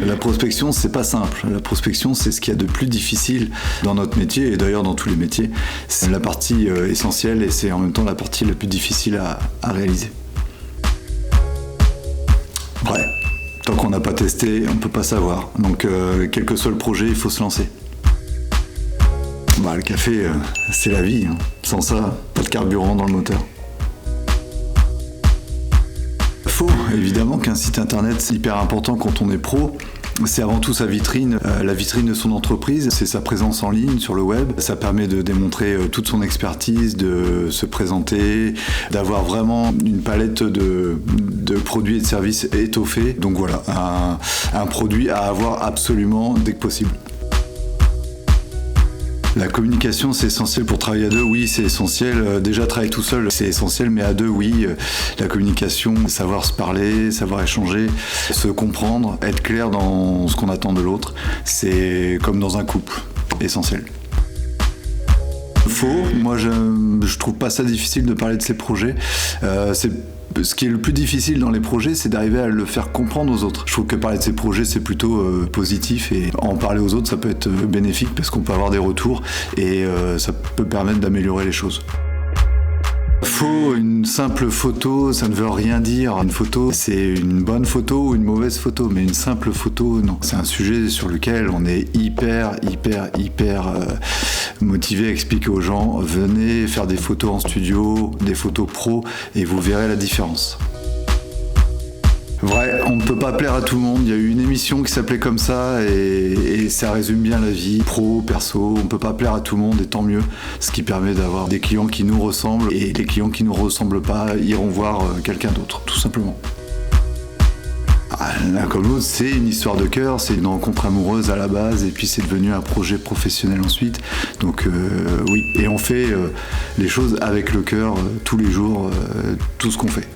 La prospection, c'est pas simple. La prospection, c'est ce qu'il y a de plus difficile dans notre métier, et d'ailleurs dans tous les métiers. C'est la partie essentielle et c'est en même temps la partie la plus difficile à réaliser. Ouais, tant qu'on n'a pas testé, on peut pas savoir. Donc, quel que soit le projet, il faut se lancer. Le café, c'est la vie. Sans ça, pas de carburant dans le moteur. Faux, évidemment qu'un site internet, c'est hyper important quand on est pro. C'est avant tout sa vitrine, la vitrine de son entreprise, c'est sa présence en ligne sur le web. Ça permet de démontrer toute son expertise, de se présenter, d'avoir vraiment une palette de produits et de services étoffés. Donc voilà, un produit à avoir absolument dès que possible. La communication, c'est essentiel pour travailler à deux. Oui, c'est essentiel. Déjà, travailler tout seul, c'est essentiel, mais à deux, oui. La communication, savoir se parler, savoir échanger, se comprendre, être clair dans ce qu'on attend de l'autre, c'est comme dans un couple, essentiel. Faux, moi je trouve pas ça difficile de parler de ces projets. Ce qui est le plus difficile dans les projets, c'est d'arriver à le faire comprendre aux autres. Je trouve que parler de ces projets, c'est plutôt positif, et en parler aux autres, ça peut être bénéfique parce qu'on peut avoir des retours et ça peut permettre d'améliorer les choses. Faux, une simple photo, ça ne veut rien dire. Une photo, c'est une bonne photo ou une mauvaise photo, mais une simple photo, non. C'est un sujet sur lequel on est hyper motivé à expliquer aux gens, venez faire des photos en studio, des photos pro, et vous verrez la différence. Vrai, on ne peut pas plaire à tout le monde. Il y a eu une émission qui s'appelait comme ça et ça résume bien la vie, pro, perso. On ne peut pas plaire à tout le monde et tant mieux. Ce qui permet d'avoir des clients qui nous ressemblent, et les clients qui ne nous ressemblent pas iront voir quelqu'un d'autre, tout simplement. L'un comme l'autre, c'est une histoire de cœur, c'est une rencontre amoureuse à la base et puis c'est devenu un projet professionnel ensuite. Donc oui, et on fait les choses avec le cœur tous les jours, tout ce qu'on fait.